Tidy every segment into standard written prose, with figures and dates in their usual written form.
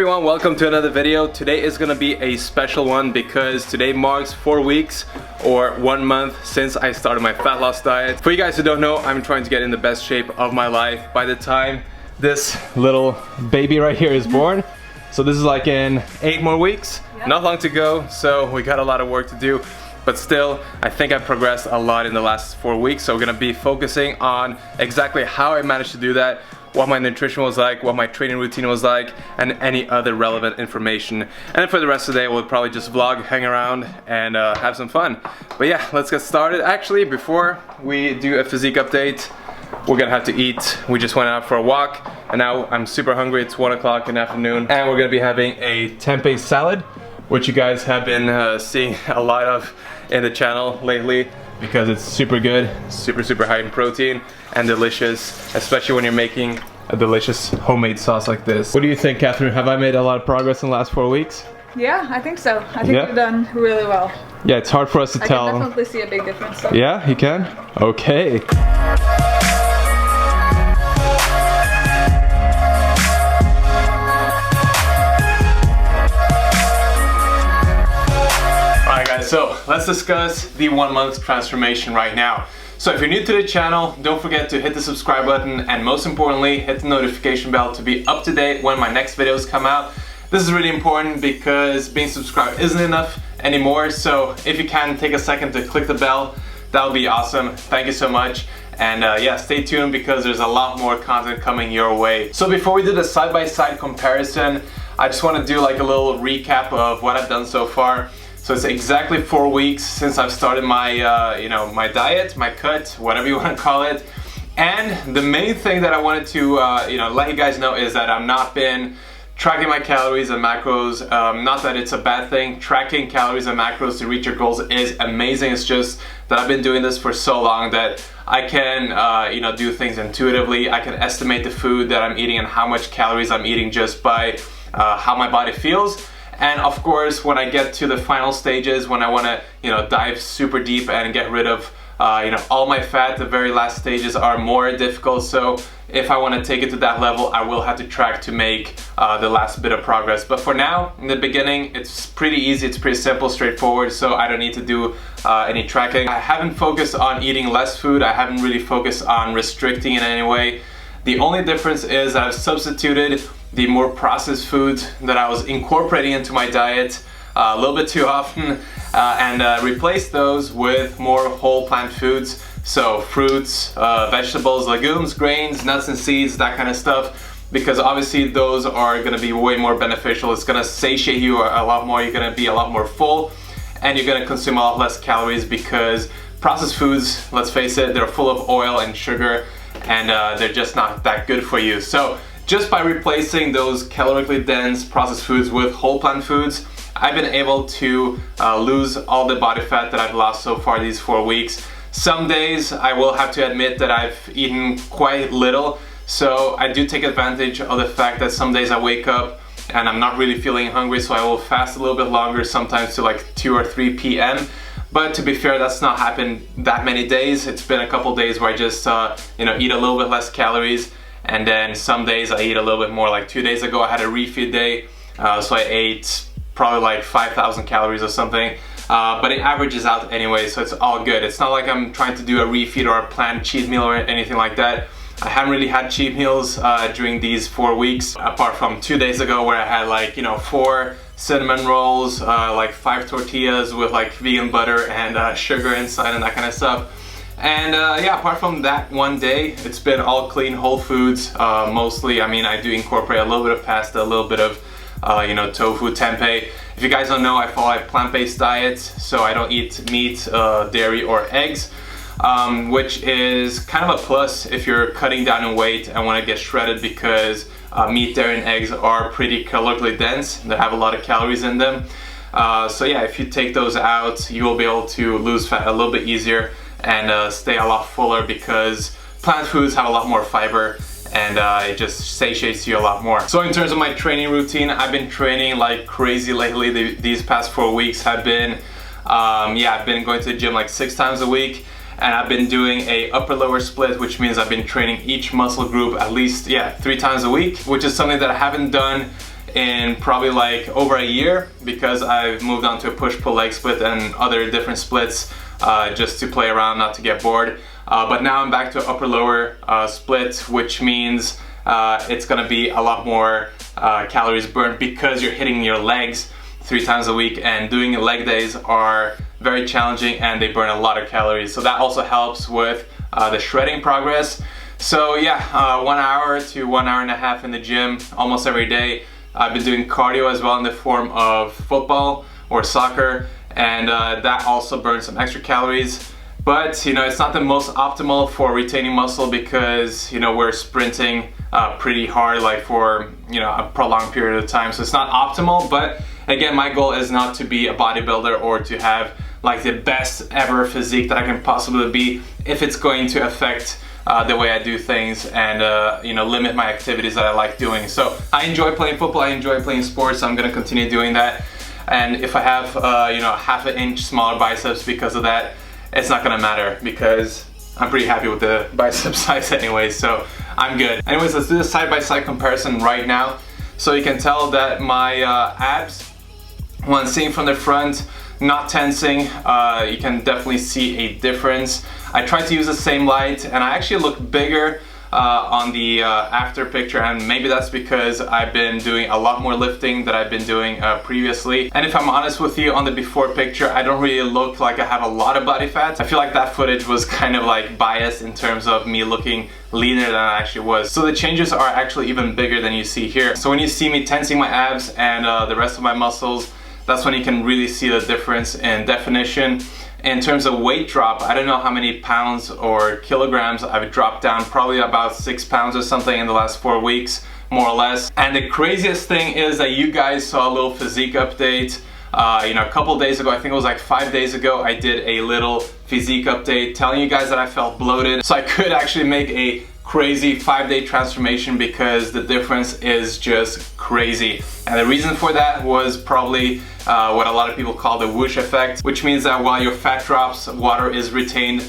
everyone, welcome to another video. Today is gonna be a special one because today marks 4 weeks or 1 month since I started my fat loss diet. For you guys who don't know, I'm trying to get in the best shape of my life by the time this little baby right here is born. So this is like in 8 more weeks, not long to go, so we got a lot of work to do. But still, I think I've progressed a lot in the last 4 weeks, so we're gonna be focusing on exactly how I managed to do that, what my nutrition was like, what my training routine was like, and any other relevant information. And then for the rest of the day, we'll probably just vlog, hang around, and have some fun. But yeah, let's get started. Actually, before we do a physique update, we're gonna have to eat. We just went out for a walk, and now I'm super hungry. It's 1 o'clock in the afternoon, and we're gonna be having a tempeh salad, which you guys have been seeing a lot of in the channel lately because it's super good, super high in protein and delicious, especially when you're making a delicious homemade sauce like this. What do you think, Catherine? Have I made a lot of progress in the last 4 weeks? Yeah, I think so. I think you've done really well. Yeah, it's hard for us to tell. I can definitely see a big difference. So. Yeah, you can? Okay. So let's discuss the 1 month transformation right now. So if you're new to the channel, don't forget to hit the subscribe button and most importantly, hit the notification bell to be up to date when my next videos come out. This is really important because being subscribed isn't enough anymore. So if you can take a second to click the bell, that would be awesome. Thank you so much. And yeah, stay tuned because there's a lot more content coming your way. So before we do the side-by-side comparison, I just want to do like a little recap of what I've done so far. So it's exactly 4 weeks since I've started my, my diet, my cut, whatever you want to call it. And the main thing that I wanted to, let you guys know is that I've not been tracking my calories and macros. Not that it's a bad thing. Tracking calories and macros to reach your goals is amazing. It's just that I've been doing this for so long that I can, do things intuitively. I can estimate the food that I'm eating and how much calories I'm eating just by how my body feels. And of course, when I get to the final stages, when I want to, dive super deep and get rid of, all my fat, the very last stages are more difficult. So if I want to take it to that level, I will have to track to make the last bit of progress. But for now, in the beginning, it's pretty easy. It's pretty simple, straightforward. So I don't need to do any tracking. I haven't focused on eating less food. I haven't really focused on restricting in any way. The only difference is I've substituted the more processed foods that I was incorporating into my diet a little bit too often and replaced those with more whole plant foods. So fruits, vegetables, legumes, grains, nuts and seeds, that kind of stuff. Because obviously those are going to be way more beneficial. It's going to satiate you a lot more. You're going to be a lot more full and you're going to consume a lot less calories because processed foods, let's face it, they're full of oil and sugar and they're just not that good for you. So just by replacing those calorically dense processed foods with whole plant foods, I've been able to lose all the body fat that I've lost so far these 4 weeks. Some days I will have to admit that I've eaten quite little, so I do take advantage of the fact that some days I wake up and I'm not really feeling hungry, so I will fast a little bit longer, sometimes to like 2 or 3 p.m. But to be fair, that's not happened that many days. It's been a couple days where I just eat a little bit less calories. And then some days I eat a little bit more. Like 2 days ago I had a refeed day, so I ate probably like 5,000 calories or something, but it averages out anyway, so it's all good. It's not like I'm trying to do a refeed or a planned cheat meal or anything like that. I haven't really had cheat meals during these 4 weeks, apart from 2 days ago where I had like 4 cinnamon rolls, like 5 tortillas with like vegan butter and sugar inside and that kind of stuff. And yeah, apart from that one day, it's been all clean, whole foods, mostly. I mean, I do incorporate a little bit of pasta, a little bit of, tofu, tempeh. If you guys don't know, I follow a plant-based diet, so I don't eat meat, dairy, or eggs, which is kind of a plus if you're cutting down in weight and want to get shredded because meat, dairy, and eggs are pretty calorically dense. They have a lot of calories in them. So yeah, if you take those out, you will be able to lose fat a little bit easier and stay a lot fuller because plant foods have a lot more fiber and it just satiates you a lot more. So in terms of my training routine, I've been training like crazy lately. These past 4 weeks have been, I've been going to the gym like 6 times a week and I've been doing a upper lower split, which means I've been training each muscle group at least 3 times a week, which is something that I haven't done in probably like over a year, because I've moved on to a push-pull leg split and other different splits just to play around, not to get bored. But now I'm back to upper-lower split, which means it's gonna be a lot more calories burned, because you're hitting your legs 3 times a week, and doing leg days are very challenging and they burn a lot of calories. So that also helps with the shredding progress. So yeah, 1 hour to 1 hour and a half in the gym almost every day. I've been doing cardio as well in the form of football or soccer, and that also burns some extra calories. But you know, it's not the most optimal for retaining muscle, because you know, we're sprinting pretty hard, like for you know, a prolonged period of time. So it's not optimal, but again, my goal is not to be a bodybuilder or to have like the best ever physique that I can possibly be, if it's going to affect the way I do things and you know, limit my activities that I like doing. So I enjoy playing football, I enjoy playing sports, so I'm gonna continue doing that. And if I have you know, half an inch smaller biceps because of that, it's not gonna matter, because I'm pretty happy with the bicep size anyway, so I'm good. Anyways, let's do the side-by-side comparison right now. So you can tell that my abs, when seen from the front, not tensing, you can definitely see a difference. I tried to use the same light, and I actually look bigger on the after picture, and maybe that's because I've been doing a lot more lifting than I've been doing previously. And if I'm honest with you, on the before picture, I don't really look like I have a lot of body fat. I feel like that footage was kind of like biased in terms of me looking leaner than I actually was. So the changes are actually even bigger than you see here. So when you see me tensing my abs and the rest of my muscles, that's when you can really see the difference in definition. In terms of weight drop, I don't know how many pounds or kilograms I've dropped down, probably about 6 pounds or something in the last 4 weeks, more or less. And the craziest thing is that you guys saw a little physique update. You know, a couple days ago, I think it was like 5 days ago, I did a little physique update telling you guys that I felt bloated. So I could actually make a crazy 5-day transformation, because the difference is just crazy. And the reason for that was probably what a lot of people call the whoosh effect, which means that while your fat drops, water is retained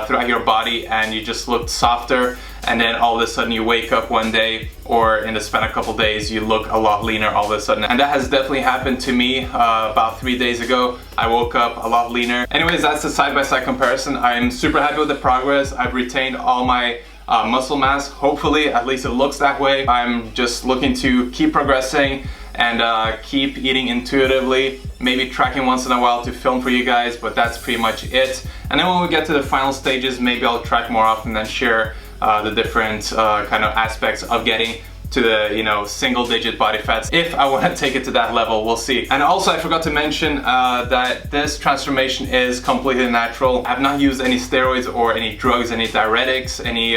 throughout your body, and you just look softer, and then all of a sudden you wake up one day, or in the span of a couple days, you look a lot leaner all of a sudden. And that has definitely happened to me about 3 days ago. I woke up a lot leaner. Anyways, that's the side-by-side comparison. I'm super happy with the progress. I've retained all my muscle mass, hopefully, at least it looks that way. I'm just looking to keep progressing and keep eating intuitively, maybe tracking once in a while to film for you guys, but that's pretty much it. And then when we get to the final stages, maybe I'll track more often and share the different kind of aspects of getting to the, you know, single-digit body fats. If I want to take it to that level, we'll see. And also, I forgot to mention that this transformation is completely natural. I've not used any steroids or any drugs, any diuretics, any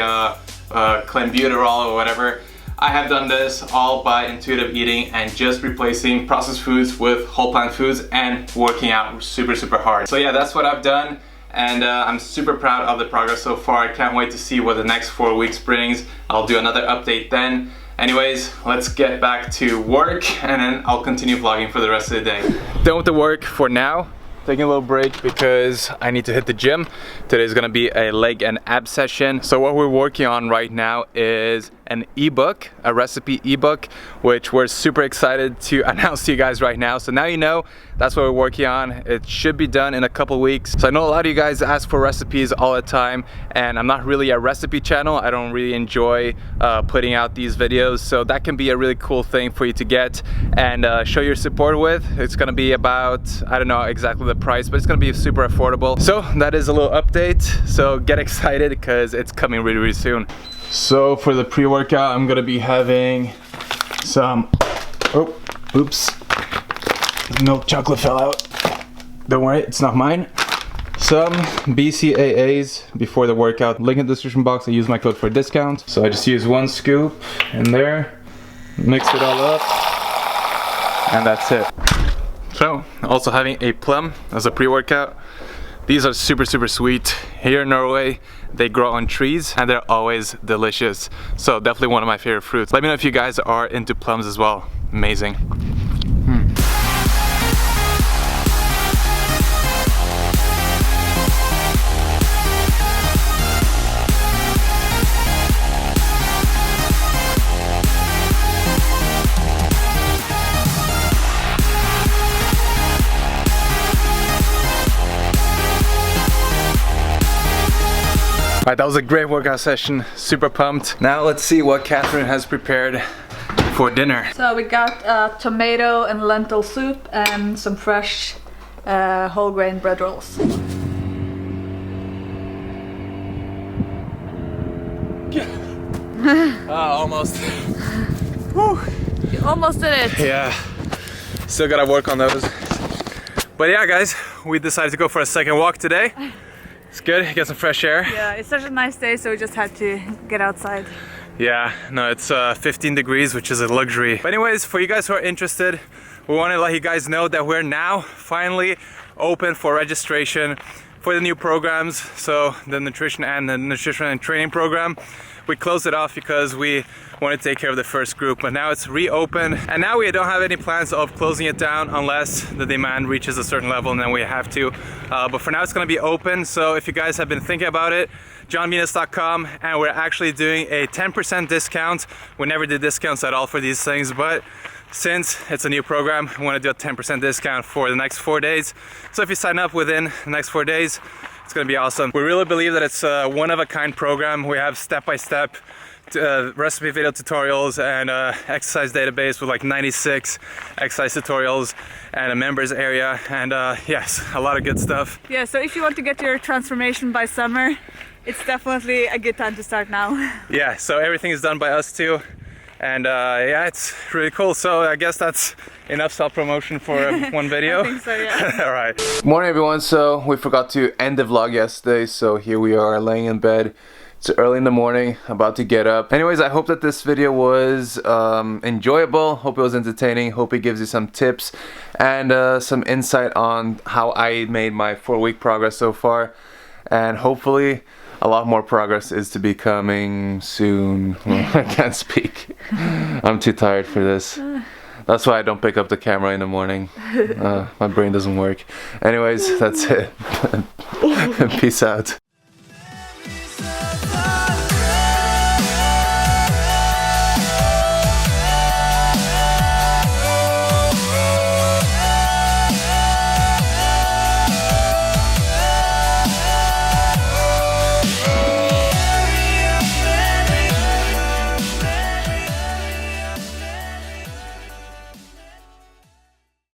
clenbuterol or whatever. I have done this all by intuitive eating and just replacing processed foods with whole plant foods and working out super hard. So yeah, that's what I've done, and I'm super proud of the progress so far. I can't wait to see what the next 4 weeks brings. I'll do another update then. Anyways, let's get back to work, and then I'll continue vlogging for the rest of the day. Done with the work for now. Taking a little break because I need to hit the gym. Today's gonna be a leg and ab session. So what we're working on right now is an ebook, a recipe ebook, which we're super excited to announce to you guys right now. So now you know that's what we're working on. It should be done in a couple weeks. So I know a lot of you guys ask for recipes all the time, and I'm not really a recipe channel. I don't really enjoy putting out these videos. So that can be a really cool thing for you to get and show your support with. It's gonna be about, I don't know exactly the price, but it's gonna be super affordable. So that is a little update. So get excited because it's coming really soon. So for the pre-workout, I'm gonna be having some, oh, oops, milk chocolate fell out. Don't worry, it's not mine. Some BCAAs before the workout. Link in the description box. I use my code for a discount. So I just use 1 scoop in there, mix it all up, and that's it. So also having a plum as a pre-workout. These are super sweet. Here in Norway, they grow on trees and they're always delicious. So definitely one of my favorite fruits. Let me know if you guys are into plums as well. Amazing. Alright, that was a great workout session. Super pumped. Now let's see what Catherine has prepared for dinner. So we got tomato and lentil soup and some fresh whole grain bread rolls. Almost. Whew. You almost did it. Yeah, still gotta work on those. But yeah, guys, we decided to go for a second walk today. It's good, get some fresh air. Yeah, it's such a nice day, so we just had to get outside. Yeah, no, it's 15 degrees, which is a luxury. But anyways, for you guys who are interested, we want to let you guys know that we're now finally open for registration for the new programs. So the nutrition and training program. We closed it off because we wanted to take care of the first group, but now it's reopened, and now we don't have any plans of closing it down unless the demand reaches a certain level, and then we have to. But for now it's going to be open, so if you guys have been thinking about it, jonvenus.com, and we're actually doing a 10% discount. We never did discounts at all for these things, but since it's a new program, we want to do a 10% discount for the next 4 days. So if you sign up within the next 4 days, it's going to be awesome. We really believe that it's a one-of-a-kind program. We have step-by-step recipe video tutorials and exercise database with like 96 exercise tutorials and a members area, and yes, a lot of good stuff. Yeah, so if you want to get your transformation by summer, it's definitely a good time to start now. Yeah, so everything is done by us too. And yeah, it's really cool. So I guess that's enough self-promotion for one video. I think so, yeah. All right. Morning, everyone. So we forgot to end the vlog yesterday, so here we are laying in bed. It's early in the morning, about to get up. Anyways, I hope that this video was enjoyable. Hope it was entertaining. Hope it gives you some tips and some insight on how I made my 4-week progress so far. And hopefully a lot more progress is to be coming soon. I can't speak. I'm too tired for this. That's why I don't pick up the camera in the morning. My brain doesn't work. Anyways, that's it. Peace out.